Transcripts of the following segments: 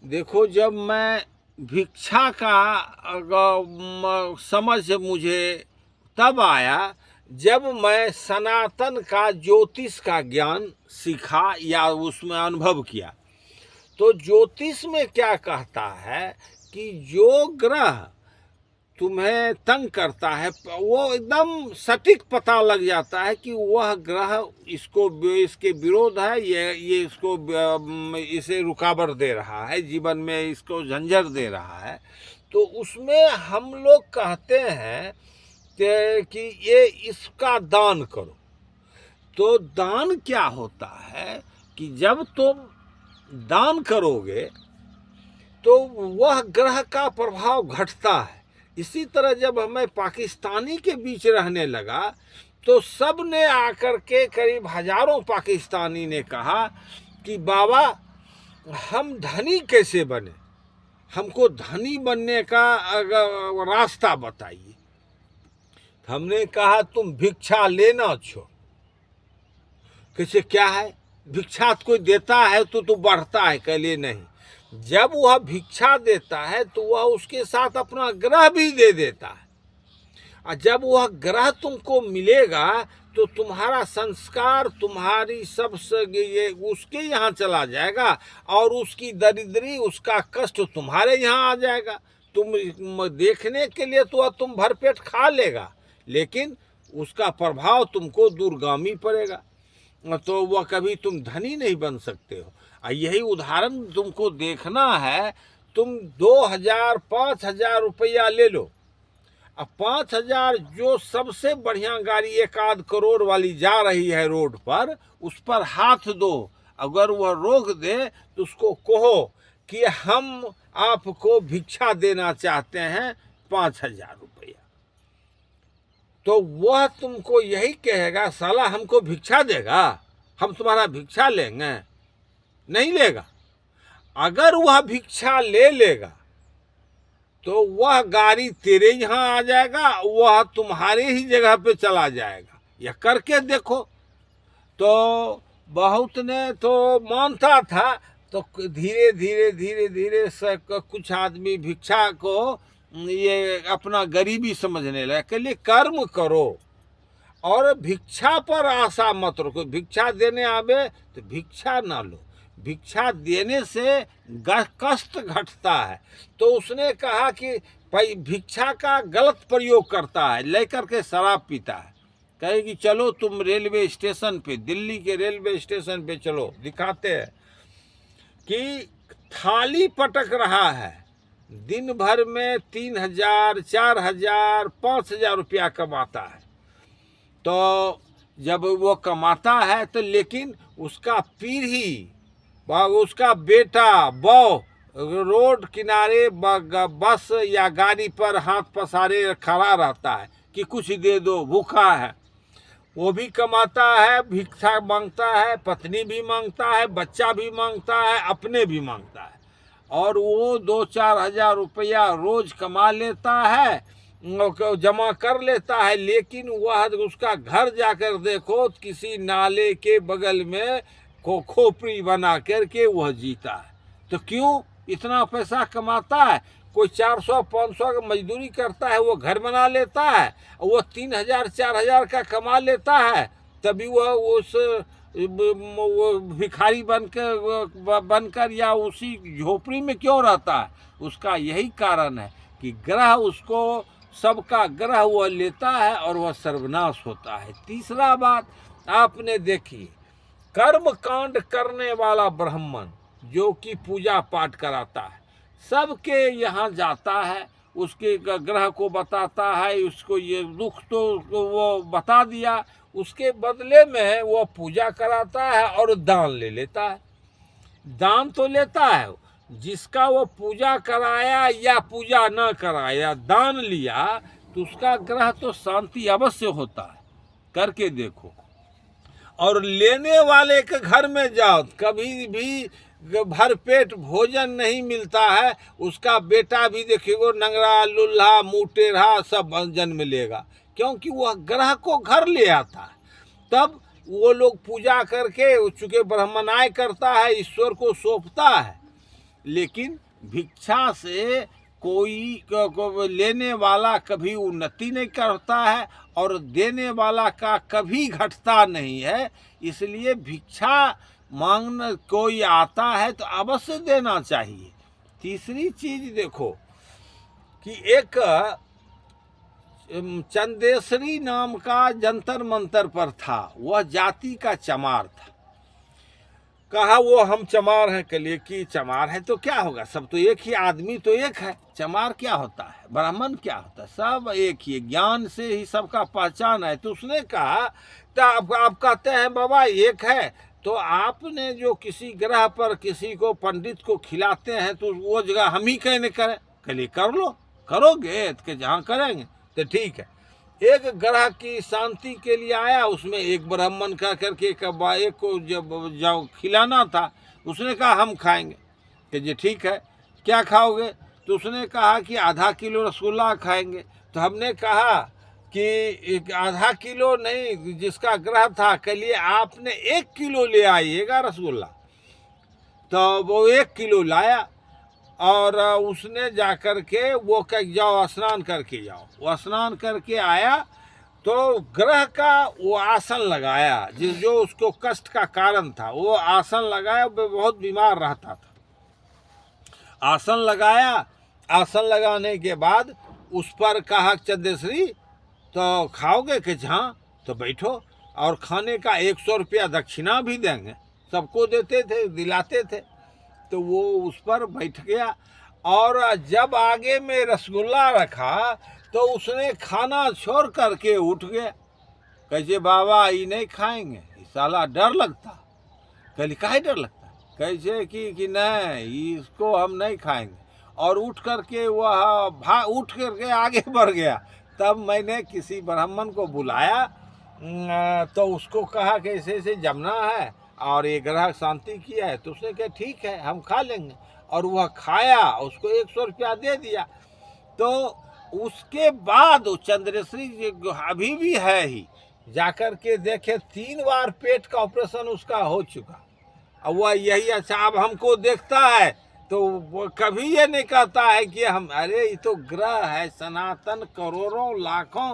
देखो, जब मैं भिक्षा का समझ मुझे तब आया जब मैं सनातन का ज्योतिष का ज्ञान सीखा या उसमें अनुभव किया। तो ज्योतिष में क्या कहता है कि जो ग्रह तुम्हें तंग करता है वो एकदम सटीक पता लग जाता है कि वह ग्रह इसके विरोध है, ये इसको इसे रुकावट दे रहा है, जीवन में इसको झंझट दे रहा है। तो उसमें हम लोग कहते हैं कि ये इसका दान करो। तो दान क्या होता है कि जब तुम दान करोगे तो वह ग्रह का प्रभाव घटता है। इसी तरह जब हमें पाकिस्तानी के बीच रहने लगा तो सब ने आकर के, करीब हजारों पाकिस्तानी ने कहा कि बाबा हम धनी कैसे बने, हमको धनी बनने का रास्ता बताइए। हमने कहा तुम भिक्षा लेना छोड़। कैसे, क्या है, भिक्षा कोई देता है तो बढ़ता है? कहले नहीं, जब वह भिक्षा देता है तो वह उसके साथ अपना ग्रह भी दे देता है। और जब वह ग्रह तुमको मिलेगा तो तुम्हारा संस्कार, तुम्हारी सब ये उसके यहाँ चला जाएगा और उसकी दरिद्री, उसका कष्ट तुम्हारे यहाँ आ जाएगा। तुम देखने के लिए तो तुम भरपेट खा लेगा, लेकिन उसका प्रभाव तुमको दूरगामी पड़ेगा। तो वह कभी तुम धनी नहीं बन सकते हो। यही उदाहरण तुमको देखना है। तुम 2000 5000 रुपया ले लो, अब 5000 जो सबसे बढ़िया गाड़ी 1 आध करोड़ वाली जा रही है रोड पर, उस पर हाथ दो। अगर वह रोक दे तो उसको कहो कि हम आपको भिक्षा देना चाहते हैं 5000 रुपया। तो वह तुमको यही कहेगा, साला हमको भिक्षा देगा, हम तुम्हारा भिक्षा लेंगे? नहीं लेगा। अगर वह भिक्षा ले लेगा तो वह गाड़ी तेरे यहाँ आ जाएगा, वह तुम्हारे ही जगह पे चला जाएगा। यह करके देखो। तो बहुत ने तो मानता था, तो धीरे धीरे धीरे धीरे कुछ आदमी भिक्षा को ये अपना गरीबी समझने लगे। के लिए कर्म करो और भिक्षा पर आशा मत रखो। भिक्षा देने आवे तो भिक्षा ना लो, भिक्षा देने से कष्ट घटता है। तो उसने कहा कि भाई भिक्षा का गलत प्रयोग करता है, लेकर के शराब पीता है। कहे कि चलो तुम रेलवे स्टेशन पे, दिल्ली के रेलवे स्टेशन पे चलो, दिखाते हैं कि थाली पटक रहा है, दिन भर में 3000 4000 5000 रुपया कमाता है। तो जब वो कमाता है तो लेकिन उसका पीढ़ी, उसका बेटा बौ रोड किनारे बस या गाड़ी पर हाथ पसारे खड़ा रहता है कि कुछ दे दो, भूखा है। वो भी कमाता है, भिक्षा मांगता है, पत्नी भी मांगता है, बच्चा भी मांगता है, अपने भी मांगता है। और वो 2-4 हजार रुपया रोज कमा लेता है, जमा कर लेता है। लेकिन वह उसका घर जाकर देखो, किसी नाले के बगल में खोपड़ी बना करके वह जीता है। तो क्यों इतना पैसा कमाता है? कोई 400-500 का मजदूरी करता है, वो घर बना लेता है, वो 3000-4000 का कमा लेता है, तभी वह उस वो भिखारी बनकर या उसी झोपड़ी में क्यों रहता है? उसका यही कारण है कि ग्रह उसको, सबका ग्रह वह लेता है और वह सर्वनाश होता है। तीसरा बात आपने देखी, कर्म कांड करने वाला ब्राह्मण जो कि पूजा पाठ कराता है, सबके यहाँ जाता है, उसके ग्रह को बताता है, उसको ये दुख तो वो बता दिया, उसके बदले में वो पूजा कराता है और दान ले लेता है। दान तो लेता है, जिसका वो पूजा कराया या पूजा न कराया, दान लिया तो उसका ग्रह तो शांति अवश्य होता है। करके देखो। और लेने वाले के घर में जाओ, कभी भी भरपेट भोजन नहीं मिलता है, उसका बेटा भी देखिएगो नंगरा लुल्हा मुटेरा सब जन्म लेगा, क्योंकि वह ग्रह को घर ले आता है। तब वो लोग पूजा करके, चूँकि ब्राह्मणाय करता है, ईश्वर को सौंपता है। लेकिन भिक्षा से कोई लेने वाला कभी उन्नति नहीं करता है और देने वाला का कभी घटता नहीं है। इसलिए भिक्षा मांगने कोई आता है तो अवश्य देना चाहिए। तीसरी चीज देखो कि एक चंदेश्वरी नाम का जंतर मंतर पर था, वह जाति का चमार था। कहा वो हम चमार हैं, कलिए कि चमार है तो क्या होगा, सब तो एक ही, आदमी तो एक है, चमार क्या होता है, ब्राह्मण क्या होता है, सब एक ही, ज्ञान से ही सबका पहचान है। तो उसने कहा तो आप कहते हैं बाबा एक है, तो आपने जो किसी ग्रह पर किसी को पंडित को खिलाते हैं तो वो जगह हम ही कहने करें, कलिए कर लो, करोगे तो जहाँ करेंगे तो ठीक है। एक ग्रह की शांति के लिए आया, उसमें एक ब्राह्मण का करके एक को जब खिलाना था, उसने कहा हम खाएंगे, कि जी ठीक है, क्या खाओगे, तो उसने कहा कि आधा किलो रसगुल्ला खाएंगे। तो हमने कहा कि आधा किलो नहीं, जिसका ग्रह था, कहिए आपने 1 किलो ले आइएगा रसगुल्ला। तो वो 1 किलो लाया और उसने जा कर के वो कह जाओ स्नान करके जाओ, वो स्नान करके आया तो ग्रह का वो आसन लगाया, जो उसको कष्ट का कारण था, वो आसन लगाया, वो बहुत बीमार रहता था। आसन लगाया, आसन लगाने के बाद उस पर कहा चंदेश्वरी तो खाओगे, कि हाँ, तो बैठो, और खाने का 100 रुपया दक्षिणा भी देंगे, सबको देते थे, दिलाते थे। तो वो उस पर बैठ गया और जब आगे में रसगुल्ला रखा तो उसने खाना छोड़ करके उठ गया। कैसे बाबा ये नहीं खाएंगे, साला डर लगता। कहली काहे डर लगता, कैसे कि नहीं इसको हम नहीं खाएंगे, और उठ करके वह उठ करके आगे बढ़ गया। तब मैंने किसी ब्राह्मण को बुलाया तो उसको कहा कि ऐसे जमना है और ये ग्रह शांति किया है, तो उसने कहा ठीक है हम खा लेंगे, और वह खाया, उसको 100 रुपया दे दिया। तो उसके बाद चंद्रेश्वरी अभी भी है ही, जाकर के देखे 3 बार पेट का ऑपरेशन उसका हो चुका। अब वह यही अच्छा अब हमको देखता है तो वो कभी ये नहीं कहता है कि हम, अरे ये तो ग्रह है सनातन, करोड़ों लाखों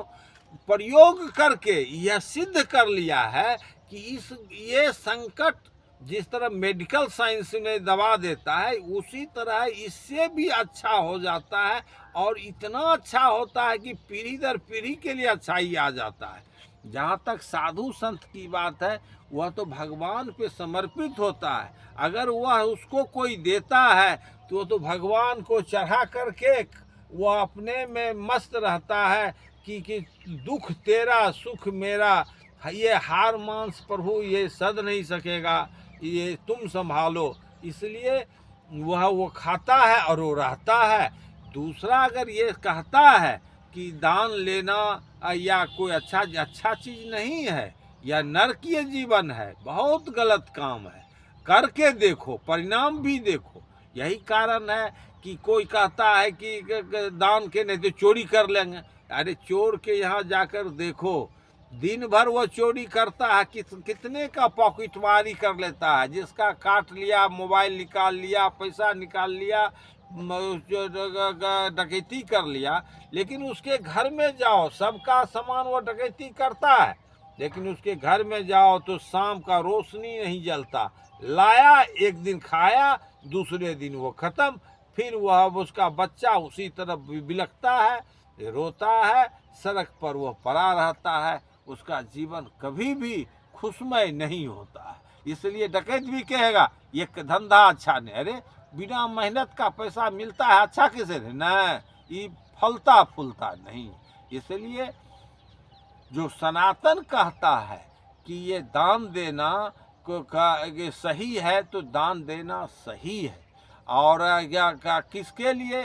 प्रयोग करके यह सिद्ध कर लिया है कि ये संकट जिस तरह मेडिकल साइंस में दवा देता है, उसी तरह इससे भी अच्छा हो जाता है, और इतना अच्छा होता है कि पीढ़ी दर पीढ़ी के लिए अच्छाई आ जाता है। जहाँ तक साधु संत की बात है, वह तो भगवान पे समर्पित होता है। अगर वह उसको कोई देता है तो भगवान को चढ़ा करके वह अपने में मस्त रहता है कि दुख तेरा सुख मेरा, ये हार मांस प्रभु ये सद नहीं सकेगा, ये तुम संभालो। इसलिए वह वो खाता है और वो रहता है। दूसरा अगर ये कहता है कि दान लेना या कोई अच्छा चीज़ नहीं है या नरकीय जीवन है, बहुत गलत काम है, करके देखो, परिणाम भी देखो। यही कारण है कि कोई कहता है कि दान के नहीं तो चोरी कर लेंगे। अरे चोर के यहाँ जाकर देखो, दिन भर वो चोरी करता है, कितने का पॉकेटमारी कर लेता है, जिसका काट लिया, मोबाइल निकाल लिया, पैसा निकाल लिया, डकैती कर लिया। लेकिन उसके घर में जाओ, सबका सामान वो डकैती करता है, लेकिन उसके घर में जाओ तो शाम का रोशनी नहीं जलता। लाया, एक दिन खाया, दूसरे दिन वो खत्म, फिर वह उसका बच्चा उसी तरह बिलखता है, रोता है, सड़क पर वो पड़ा रहता है, उसका जीवन कभी भी खुशमय नहीं होता है। इसलिए डकैत भी कहेगा ये धंधा अच्छा नहीं, अरे बिना मेहनत का पैसा मिलता है, अच्छा कैसे नहीं, ये फलता फूलता नहीं। इसलिए जो सनातन कहता है कि ये दान देना ये सही है, तो दान देना सही है। और किसके लिए,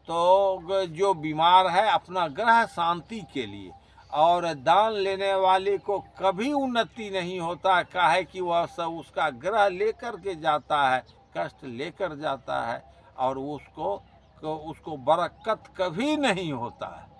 तो जो बीमार है, अपना ग्रह शांति के लिए। और दान लेने वाले को कभी उन्नति नहीं होता, काहे कि वह सब उसका ग्रह लेकर के जाता है, कष्ट लेकर जाता है, और उसको बरकत कभी नहीं होता है।